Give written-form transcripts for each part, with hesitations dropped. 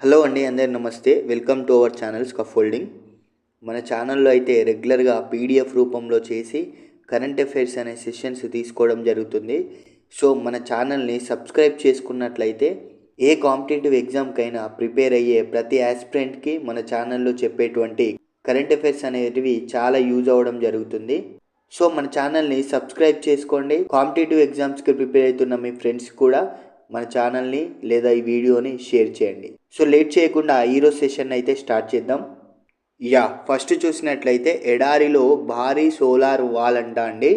Hello అండి, అందరి నమస్తే. Welcome to our channel scaffolding. మన ఛానల్లో అయితే రెగ్యులర్గా పీడిఎఫ్ రూపంలో చేసి కరెంట్ అఫైర్స్ అనే సెషన్స్ తీసుకోవడం జరుగుతుంది. సో మన ఛానల్ని సబ్స్క్రైబ్ చేసుకున్నట్లయితే ఏ కాంపిటేటివ్ ఎగ్జామ్కైనా ప్రిపేర్ అయ్యే ప్రతి ఆస్పిరెంట్కి మన ఛానల్లో చెప్పేటువంటి కరెంట్ అఫైర్స్ అనేటివి చాలా యూజ్ అవ్వడం జరుగుతుంది. సో మన ఛానల్ని సబ్స్క్రైబ్ చేసుకోండి. కాంపిటేటివ్ ఎగ్జామ్స్కి ప్రిపేర్ అవుతున్న మీ ఫ్రెండ్స్ కూడా మన ఛానల్ని లేదా ఈ వీడియోని షేర్ చేయండి. సో లేట్ చేయకుండా ఈరోజు సెషన్ అయితే స్టార్ట్ చేద్దాం. ఫస్ట్ చూసినట్లయితే ఎడారిలో భారీ సోలార్ వాల్ అండి.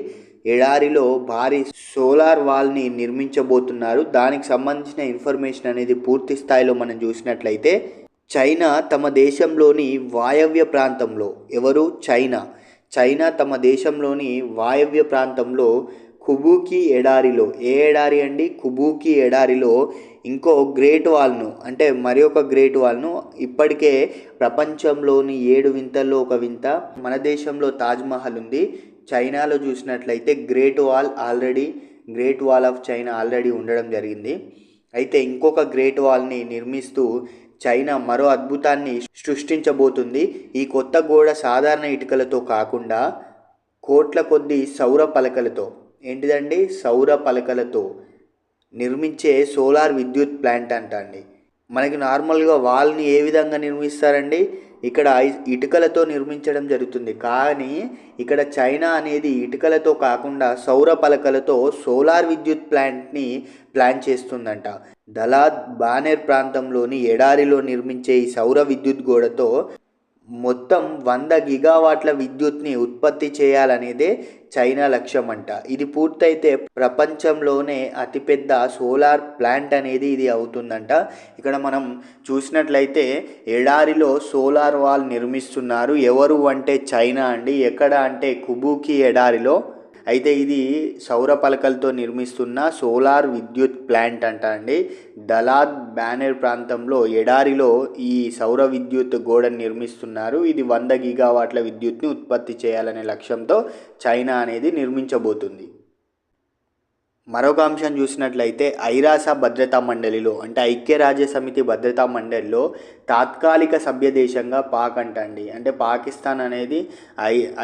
ఎడారిలో భారీ సోలార్ వాల్ని నిర్మించబోతున్నారు. దానికి సంబంధించిన ఇన్ఫర్మేషన్ అనేది పూర్తి స్థాయిలో మనం చూసినట్లయితే చైనా తమ దేశంలోని వాయవ్య ప్రాంతంలో చైనా తమ దేశంలోని వాయవ్య ప్రాంతంలో కుబూకి ఎడారిలో ఎడారి అండి కుబూకి ఎడారిలో ఇంకో గ్రేట్ వాల్ను అంటే మరి ఒక గ్రేట్ వాల్ను ఇప్పటికే ప్రపంచంలోని 7 వింతల్లో ఒక వింత మన దేశంలో తాజ్మహల్ ఉంది. చైనాలో చూసినట్లయితే great wall of China already ఉండడం జరిగింది. అయితే ఇంకొక గ్రేట్ వాల్ని నిర్మిస్తూ చైనా మరో అద్భుతాన్ని సృష్టించబోతుంది. ఈ కొత్త గోడ సాధారణ ఇటుకలతో కాకుండా కోట్ల కొద్ది సౌర పలకలతో నిర్మించే సోలార్ విద్యుత్ ప్లాంట్ అండి. మనకి నార్మల్గా వాల్ని ఏ విధంగా నిర్మిస్తారండి, ఇక్కడ ఇటుకలతో నిర్మించడం జరుగుతుంది. కానీ ఇక్కడ చైనా అనేది ఇటుకలతో కాకుండా సౌర పలకలతో సోలార్ విద్యుత్ ప్లాంట్ని ప్లాన్ చేస్తుందంట. దలాద్ బానెర్ ప్రాంతంలోని ఎడారిలో నిర్మించే ఈ సౌర విద్యుత్ గోడతో మొత్తం 100 గిగావాట్ల విద్యుత్ని ఉత్పత్తి చేయాలనేదే చైనా లక్ష్యం అంట. ఇది పూర్తయితే ప్రపంచంలోనే అతిపెద్ద సోలార్ ప్లాంట్ అనేది ఇది అవుతుందంట. ఇక్కడ మనం చూసినట్లయితే ఎడారిలో సోలార్ వాల్ నిర్మిస్తున్నారు. ఎవరు అంటే చైనా అండి. ఎక్కడ అంటే కుబూకి ఎడారిలో. అయితే ఇది సౌర పలకలతో నిర్మిస్తున్న సోలార్ విద్యుత్ ప్లాంట్ అండి. దలాద్ బానెర్ ప్రాంతంలో ఎడారిలో ఈ సౌర విద్యుత్ గోడను నిర్మిస్తున్నారు. ఇది 100 గిగావాట్ల విద్యుత్ని ఉత్పత్తి చేయాలనే లక్ష్యంతో చైనా అనేది నిర్మించబోతుంది. మరొక అంశం చూసినట్లయితే ఐరాస భద్రతా మండలిలో అంటే ఐక్యరాజ్య సమితి భద్రతా మండలిలో తాత్కాలిక సభ్య దేశంగా పాక్ అంటండి. అంటే పాకిస్తాన్ అనేది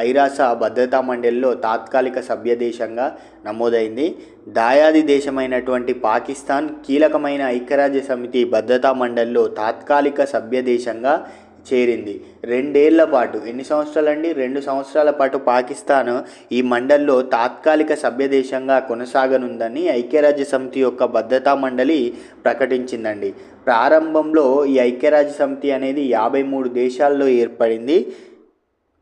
ఐరాస భద్రతా మండలిలో తాత్కాలిక సభ్య దేశంగా నమోదైంది. దాయాది దేశమైనటువంటి పాకిస్తాన్ కీలకమైన ఐక్యరాజ్య సమితి భద్రతా మండలిలో తాత్కాలిక సభ్య దేశంగా చేరింది. 2 ఏళ్ల పాటు, ఎన్ని సంవత్సరాలండి, 2 సంవత్సరాల పాటు పాకిస్తాన్ ఈ మండలిలో తాత్కాలిక సభ్యదేశంగా కొనసాగనుందని ఐక్యరాజ్య సమితి యొక్క భద్రతా మండలి ప్రకటించిందండి. ప్రారంభంలో ఈ ఐక్యరాజ్య సమితి అనేది 53 దేశాల్లో ఏర్పడింది.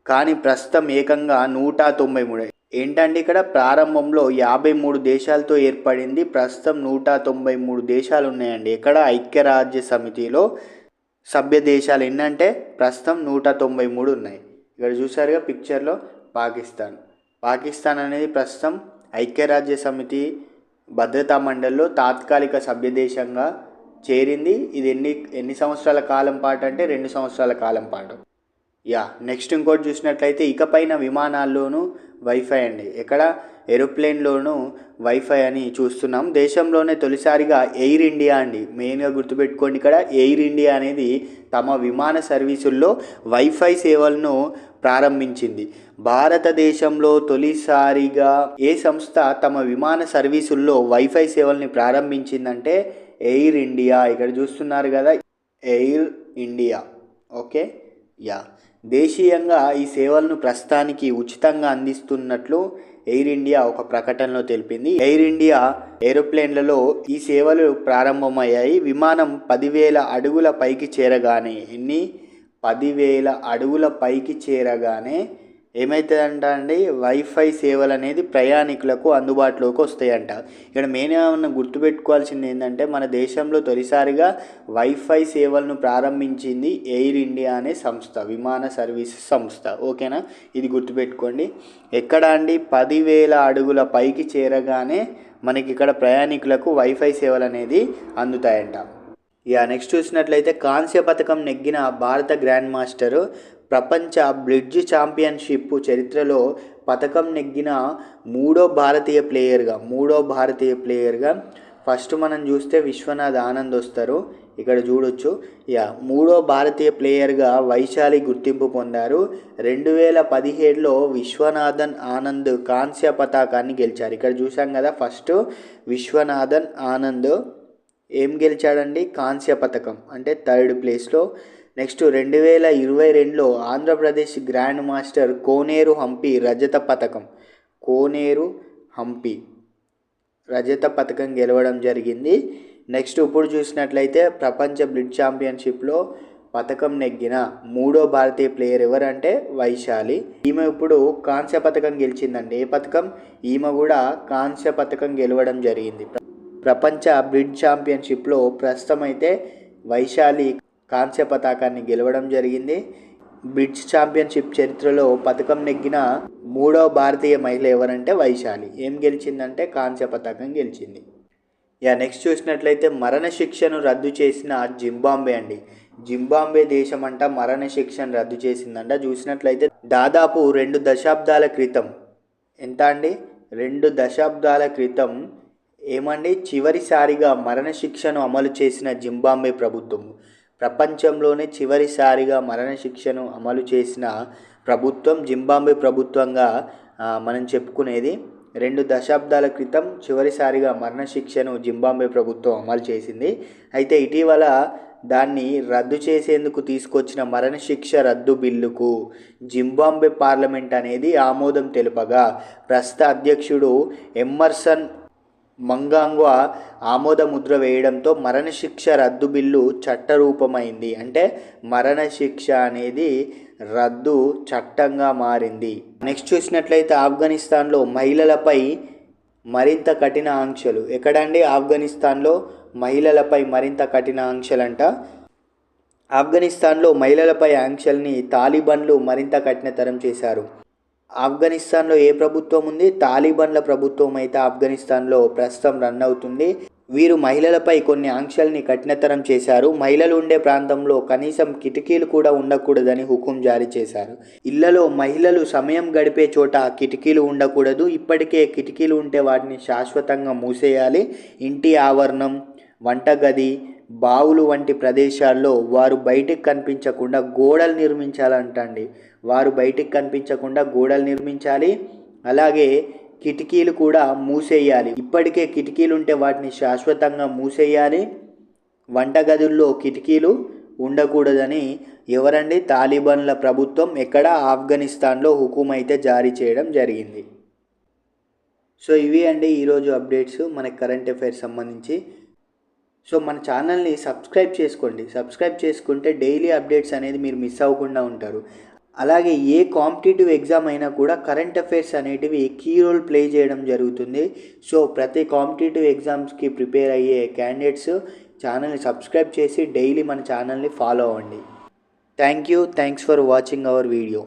కానీ ప్రస్తుతం ఏకంగా 193 ఏంటండి, ఇక్కడ ప్రారంభంలో 53 దేశాలతో ఏర్పడింది. ప్రస్తుతం 193 దేశాలు ఉన్నాయండి. ఇక్కడ ఐక్యరాజ్య సమితిలో సభ్య దేశాలు ఎన్నంటే ప్రస్తుతం 193 ఉన్నాయి. ఇక్కడ చూసారుగా పిక్చర్లో పాకిస్తాన్ అనేది ప్రస్తుతం ఐక్యరాజ్య సమితి భద్రతా మండలిలో తాత్కాలిక సభ్య దేశంగా చేరింది. ఇది ఎన్ని సంవత్సరాల కాలం పాటు అంటే 2 సంవత్సరాల కాలం పాటు. నెక్స్ట్ ఇంకోటి చూసినట్లయితే ఇకపైన విమానాల్లోనూ వైఫై అండి. ఎక్కడ ఏరోప్లేన్లోనూ వైఫై అని చూస్తున్నాం. దేశంలోనే తొలిసారిగా ఎయిర్ ఇండియా అండి, మెయిన్గా గుర్తుపెట్టుకోండి, ఇక్కడ ఎయిర్ ఇండియా అనేది తమ విమాన సర్వీసుల్లో వైఫై సేవలను ప్రారంభించింది. భారతదేశంలో తొలిసారిగా ఏ సంస్థ తమ విమాన సర్వీసుల్లో వైఫై సేవల్ని ప్రారంభించిందంటే ఎయిర్ ఇండియా. ఇక్కడ చూస్తున్నారు కదా, ఎయిర్ ఇండియా. ఓకే, దేశీయంగా ఈ సేవలను ప్రస్తుతానికి ఉచితంగా అందిస్తున్నట్లు ఎయిర్ ఇండియా ఒక ప్రకటనలో తెలిపింది. ఎయిర్ ఇండియా ఏరోప్లేన్లలో ఈ సేవలు ప్రారంభమయ్యాయి. విమానం 10,000 అడుగుల పైకి చేరగానే 10,000 అడుగుల పైకి చేరగానే ఏమవుతుందంట అండి, వైఫై సేవలు అనేది ప్రయాణికులకు అందుబాటులోకి వస్తాయంట. ఇక్కడ మెయిన్ ఏమన్నా గుర్తుపెట్టుకోవాల్సింది ఏంటంటే మన దేశంలో తొలిసారిగా వైఫై సేవలను ప్రారంభించింది ఎయిర్ ఇండియా అనే సంస్థ, విమాన సర్వీసెస్ సంస్థ. ఓకేనా, ఇది గుర్తుపెట్టుకోండి. ఎక్కడ అండి, 10,000 అడుగుల పైకి చేరగానే మనకి ఇక్కడ ప్రయాణికులకు వైఫై సేవలు అనేది అందుతాయంట. నెక్స్ట్ చూసినట్లయితే కాంస్య పథకం నెగ్గిన భారత గ్రాండ్ మాస్టరు ప్రపంచ బ్రిడ్జ్ ఛాంపియన్షిప్ చరిత్రలో పథకం నెగ్గిన మూడో భారతీయ ప్లేయర్గా ఫస్ట్ మనం చూస్తే విశ్వనాథ్ ఆనంద్ వస్తారు. ఇక్కడ చూడొచ్చు. మూడో భారతీయ ప్లేయర్గా వైశాలి గుర్తింపు పొందారు. 2017లో విశ్వనాథన్ ఆనంద్ కాంస్య పతాకాన్ని గెలిచారు. ఇక్కడ చూసాం కదా, ఫస్ట్ విశ్వనాథన్ ఆనంద్ ఏం గెలిచాడండి? కాంస్య పథకం, అంటే 3rd ప్లేస్లో. నెక్స్ట్ 2022లో ఆంధ్రప్రదేశ్ గ్రాండ్ మాస్టర్ కోనేరు హంపి రజత పథకం, కోనేరు హంపి రజత పథకం గెలవడం జరిగింది. నెక్స్ట్ ఇప్పుడు చూసినట్లయితే ప్రపంచ బ్లిట్జ్ ఛాంపియన్షిప్లో పథకం నెగ్గిన మూడో భారతీయ ప్లేయర్ ఎవరంటే వైశాలి. ఈమె ఇప్పుడు కాంస్య పథకం గెలిచిందండి. ఏ పథకం? ఈమె కూడా కాంస్య పథకం గెలవడం జరిగింది. ప్రపంచ బ్లిట్జ్ ఛాంపియన్షిప్లో ప్రస్తుతం అయితే వైశాలి కాంస్య పతాకాన్ని గెలవడం జరిగింది. బ్లిట్జ్ ఛాంపియన్షిప్ చరిత్రలో పథకం నెగ్గిన మూడవ భారతీయ మహిళ ఎవరంటే వైశాలి. ఏం గెలిచిందంటే కాంస్య పతాకం గెలిచింది. నెక్స్ట్ చూసినట్లయితే మరణశిక్షను రద్దు చేసిన జింబాబ్వే అండి. జింబాబ్వే దేశం అంట మరణశిక్షను రద్దు చేసిందంట. చూసినట్లయితే దాదాపు 2 దశాబ్దాల క్రితం, ఎంత అండి? 2 దశాబ్దాల క్రితం ఏమండి చివరిసారిగా మరణశిక్షను అమలు చేసిన జింబాబ్వే ప్రభుత్వం, ప్రపంచంలోనే చివరిసారిగా మరణశిక్షను అమలు చేసిన ప్రభుత్వం జింబాబ్వే ప్రభుత్వంగా మనం చెప్పుకునేది. 2 దశాబ్దాల క్రితం చివరిసారిగా మరణశిక్షను జింబాబ్వే ప్రభుత్వం అమలు చేసింది. అయితే ఇటీవల దాన్ని రద్దు చేసేందుకు తీసుకొచ్చిన మరణశిక్ష రద్దు బిల్లుకు జింబాబ్వే పార్లమెంట్ అనేది ఆమోదం తెలుపగా ప్రస్తుత అధ్యక్షుడు ఎమ్మర్సన్ మంగాంగ్వా ఆమోద ముద్ర వేయడంతో మరణశిక్ష రద్దు బిల్లు చట్టరూపమైంది. అంటే మరణశిక్ష అనేది రద్దు చట్టంగా మారింది. నెక్స్ట్ చూసినట్లయితే ఆఫ్ఘనిస్తాన్లో మహిళలపై మరింత కఠిన ఆంక్షలు. ఎక్కడండి? ఆఫ్ఘనిస్తాన్లో మహిళలపై మరింత కఠిన ఆంక్షలంట. ఆఫ్ఘనిస్తాన్లో మహిళలపై ఆంక్షల్ని తాలిబాన్లు మరింత కఠినతరం చేశారు. ఆఫ్ఘనిస్తాన్లో ఏ ప్రభుత్వం ఉంది? తాలిబాన్ల ప్రభుత్వం అయితే ఆఫ్ఘనిస్తాన్లో ప్రస్తుతం రన్ అవుతుంది. వీరు మహిళలపై కొన్ని ఆంక్షల్ని కఠినతరం చేశారు. మహిళలు ఉండే ప్రాంతంలో కనీసం కిటికీలు కూడా ఉండకూడదని హుకుం జారీ చేశారు. ఇళ్లలో మహిళలు సమయం గడిపే చోట కిటికీలు ఉండకూడదు. ఇప్పటికే కిటికీలు ఉంటే వాటిని శాశ్వతంగా మూసేయాలి. ఇంటి ఆవరణం, వంటగది, బావులు వంటి ప్రదేశాల్లో వారు బయటికి కనిపించకుండా గోడలు నిర్మించాలంటండి. వారు బయటికి కనిపించకుండా గోడలు నిర్మించాలి. అలాగే కిటికీలు కూడా మూసేయాలి. ఇప్పటికే కిటికీలు ఉంటే వాటిని శాశ్వతంగా మూసేయాలి. వంటగదుల్లో కిటికీలు ఉండకూడదని ఎవరండి? తాలిబాన్ల ప్రభుత్వం ఎక్కడ? ఆఫ్ఘనిస్తాన్లో హుకుం అయితే జారీ చేయడం జరిగింది. సో ఇవి అండి ఈరోజు అప్డేట్స్ మన కరెంట్ అఫైర్స్ సంబంధించి. సో మన ఛానల్ని సబ్స్క్రైబ్ చేసుకోండి. సబ్స్క్రైబ్ చేసుకుంటే డైలీ అప్డేట్స్ అనేది మీరు మిస్ అవ్వకుండా ఉంటారు. అలాగే ఏ కాంపిటేటివ్ ఎగ్జామ్ అయినా కూడా కరెంట్ అఫైర్స్ అనేటివి కీ రోల్ ప్లే చేయడం జరుగుతుంది. సో ప్రతి కాంపిటేటివ్ ఎగ్జామ్స్కి ప్రిపేర్ అయ్యే క్యాండిడేట్స్ ఛానల్ని సబ్స్క్రైబ్ చేసి డైలీ మన ఛానల్ని ఫాలో అవ్వండి. Thanks for watching our video.